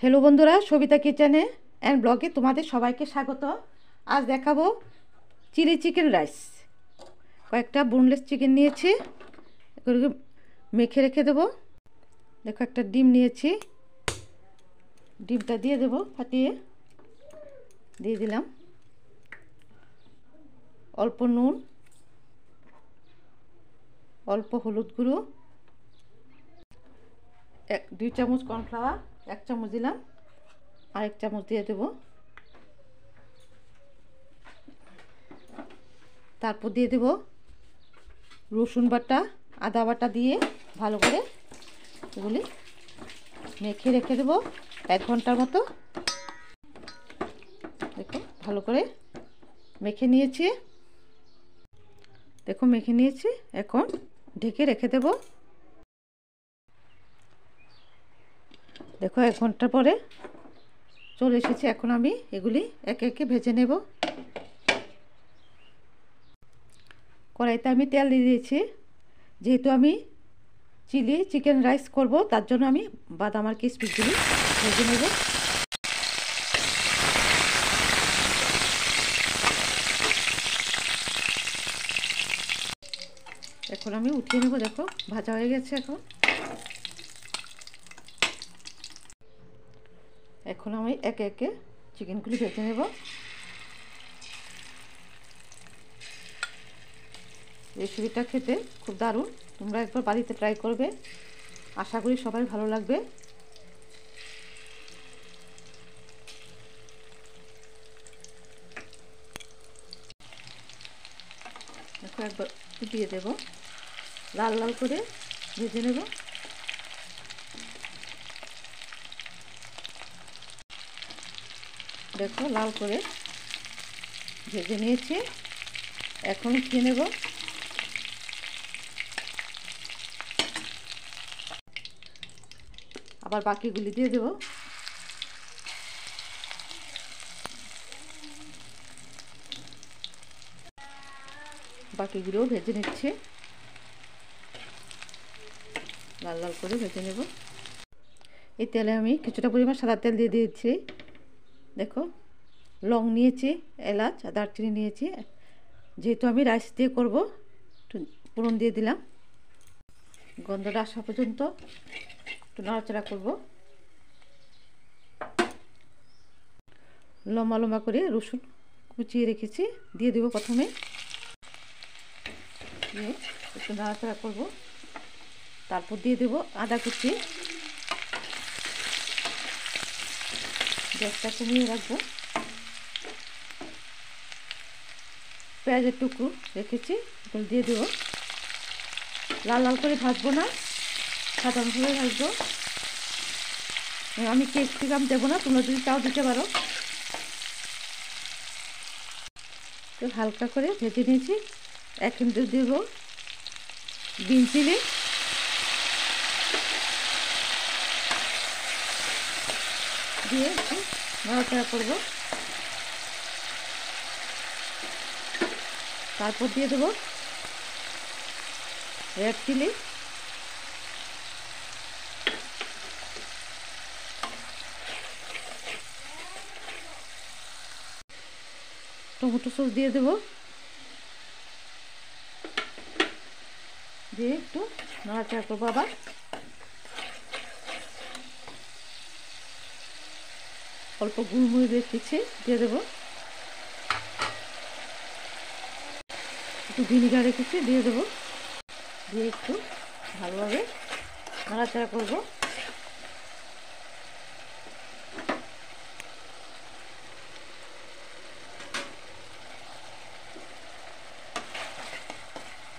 Hello বন্ধুরা, সবিতা কিচেনে and ব্লগে তোমাদের সবাইকে স্বাগত। আজ দেখাবো চিলি চিকেন রাইস। কয়েকটা বোনলেস চিকেন নিয়েছি, এগুলোকে মেখে রেখে দেবো। দেখো, একটা ডিম নিয়েছি, ডিমটা দিয়ে দেবো, ফাটিয়ে দিয়ে দিলাম। অল্প নুন, অল্প হলুদ গুঁড়ো, 2 চামচ কর্নফ্লাওয়ার, 1 চামচ দিলাম, আর 1 চামচ দিয়ে দেবো। তারপর দিয়ে দেবো রসুন বাটা, আদা বাটা দিয়ে ভালো করে এগুলি মেখে রেখে দেবো 1 ঘন্টার মতো। দেখো, ভালো করে মেখে নিয়েছি। দেখো, মেখে নিয়েছি, এখন ঢেকে রেখে দেবো। দেখো, 1 ঘন্টা পরে চলে এসেছে। এখন আমি এগুলি একে একে ভেজে নেব। কড়াইতে আমি তেল দিয়ে দিয়েছি। যেহেতু আমি চিলি চিকেন রাইস করব, তার জন্য আমি বাদাম আর কিশমিশগুলি ভেজে নেব। এখন আমি উঠিয়ে নেব। দেখো, ভাজা হয়ে গেছে। এখন আমি একে একে চিকেনগুলি ভেজে নেব। রেসিপিটা খেতে খুব দারুণ, তোমরা একবার বাড়িতে ট্রাই করবে, আশা করি সবাই ভালো লাগবে। দেখো, একবার দিয়ে দেব, লাল লাল করে ভেজে নেব। দেখো, লাল করে ভেজে নিয়েছি, এখন খেয়ে নেব। আবার বাকিগুলি দিয়ে দেব। বাকিগুলোও ভেজে নিচ্ছে, লাল লাল করে ভেজে নেব। এই তেলে আমি কিছুটা পরিমাণ সাদা তেল দিয়ে দিয়েছি। দেখো, লং নিয়েছি, এলাচ আর দারচিনি নিয়েছি। যেহেতু আমি রাইস দিয়ে করব, একটু ফোড়ন দিয়ে দিলাম। গন্ধটা আসা পর্যন্ত একটু নাড়াচাড়া করব। লম্বা লম্বা করে রসুন কুচিয়ে রেখেছি, দিয়ে দেবো প্রথমে। দিয়ে একটু নাড়াচাড়া করব। তারপর দিয়ে দেবো আদা কুচি। গ্যাসটা কমিয়ে রাখবো। পেঁয়াজের টুকরো রেখেছি, এগুলো দিয়ে দেবো। লাল লাল করে ভাজবো না, সাধারণভাবে ভাজবো। আমি ক্যাপসিকাম দেবো না, তোমরা যদি চাও দিতে পারো। তো হালকা করে ভেজে নিয়েছি। এখন দেব গ্রিন চিলি, দিয়ে একটু নাড়াচাড়া করব। তারপর দিয়ে দেবো রেড চিলি, টমেটো সস দিয়ে দেবো, দিয়ে একটু নাড়াচাড়া করবো। আবার অল্প গুলমরিচ রেখেছি, দিয়ে দেবো। একটু ভিনিগার রেখেছি, দিয়ে দেবো। দিয়ে একটু ভালোভাবে নাড়াচাড়া করবো।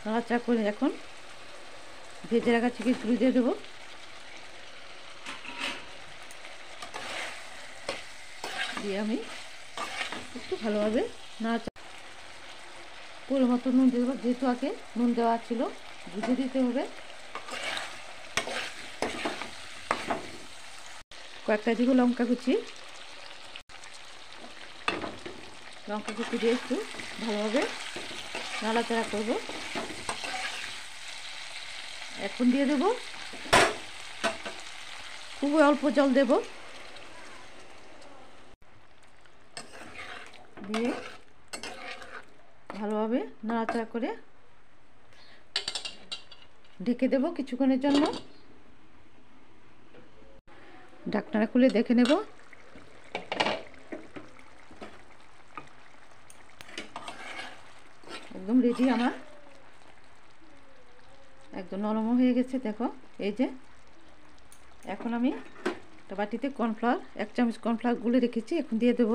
নাড়াচাড়া করে এখন ভেজে রাখা চিকেনগুলো দিয়ে দেবো। দিয়ে আমি একটু ভালোভাবে নাড়াচাড়া, পুরো মতো নুন দিয়ে দেবো। যেহেতু আগে নুন দেওয়া ছিল, বুঝে দিতে হবে। কয়েকটা দিব লঙ্কা কুচি, লঙ্কা কুচি দিয়ে একটু ভালোভাবে নাড়াচাড়া করব। এখন দিয়ে দেবো খুবই অল্প জল দেব, দিয়ে ভালোভাবে নাড়াচাড়া করে ঢেকে দেব কিছুক্ষণের জন্য। ঢাকনা খুলে দেখে নেব। একদম রেডি আমার, একদম নরম হয়ে গেছে দেখো। এই যে এখন আমি একটা বাটিতে কর্নফ্লাওয়ার 1 চামচ কর্নফ্লাওয়ার গুলে রেখেছি, এখন দিয়ে দেব।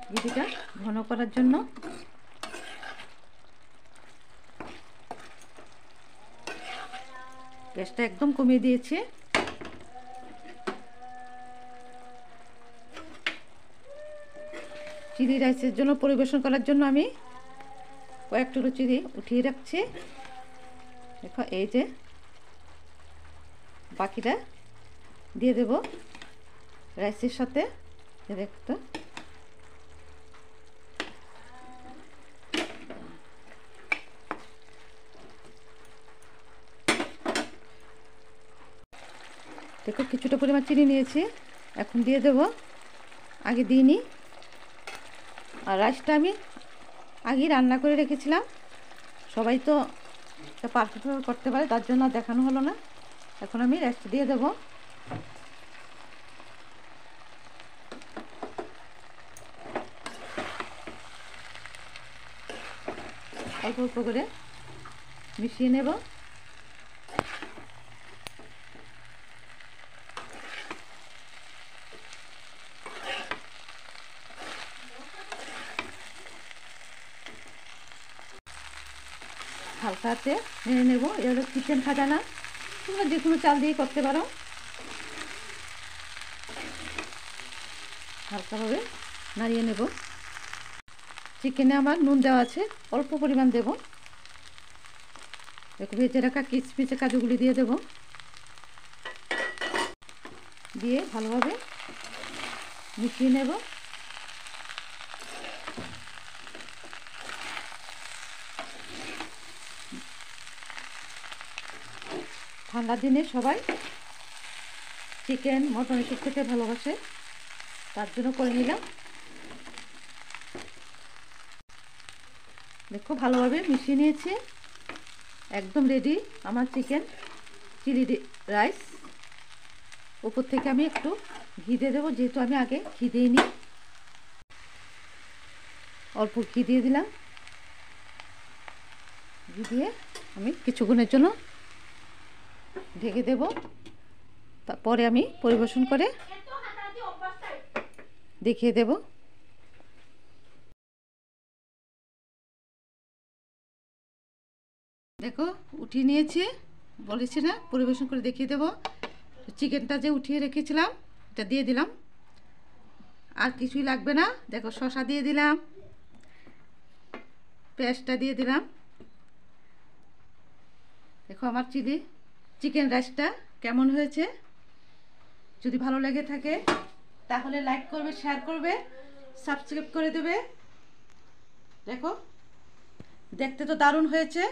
গ্রেভিটা ঘন করার জন্য গ্যাসটা একদম কমিয়ে দিয়েছি। চিলি রাইসের জন্য পরিবেশন করার জন্য আমি কয়েক টুকরো চিলি উঠিয়ে রাখছি। দেখো এই যে বাকিটা দিয়ে দেব রাইসের সাথে। দেখো দেখো কিছুটা পরিমাণ চিনি নিয়েছি, এখন দিয়ে দেব। আগে দিইনি, আর রাইসটা আমি আগেই রান্না করে রেখেছিলাম। সবাই তো পারফেক্টভাবে করতে পারে, তার জন্য দেখানো হলো না। এখন আমি রাইসটা দিয়ে দেব। অল্প অল্প করে মিশিয়ে নেব। হালকা হাতে নেড়ে নেব। এটা হলো চিকেন খাজানা, তোমরা যে কোনো চাল দিয়ে করতে পারো। হালকাভাবে নাড়িয়ে নেব। চিকেনে আমার নুন দেওয়া আছে, অল্প পরিমাণ দেব। একটু ভেজে রাখা কিশমিশে কাজুগুলি দিয়ে দেব। দিয়ে ভালোভাবে মিশিয়ে নেব। ঠান্ডার দিনে সবাই চিকেন মটন এসব খেতে ভালোবাসে, তার জন্য করে নিলাম। দেখো ভালোভাবে মিশিয়ে নিয়েছি, একদম রেডি আমার চিকেন চিলি রাইস। উপর থেকে আমি একটু ঘি দিয়ে দেবো, যেহেতু আমি আগে ঘি দিইনি। অল্প ঘি দিয়ে দিলাম। ঘি দিয়ে আমি কিছুক্ষণের জন্য ঢেকে দেব। তারপরে আমি পরিবেশন করে দেখিয়ে দেব। দেখো উঠিয়ে নিয়েছি, বলেছি না পরিবেশন করে দেখিয়ে দেব। চিকেনটা যে উঠিয়ে রেখেছিলাম এটা দিয়ে দিলাম, আর কিছুই লাগবে না। দেখো শসা দিয়ে দিলাম, পেঁয়াজটা দিয়ে দিলাম। দেখো আমার চিকেন রাইসটা কেমন হয়েছে। যদি ভালো লেগে থাকে তাহলে লাইক করবে, শেয়ার করবে, সাবস্ক্রাইব করে দেবে। দেখো দেখতে তো দারুণ হয়েছে।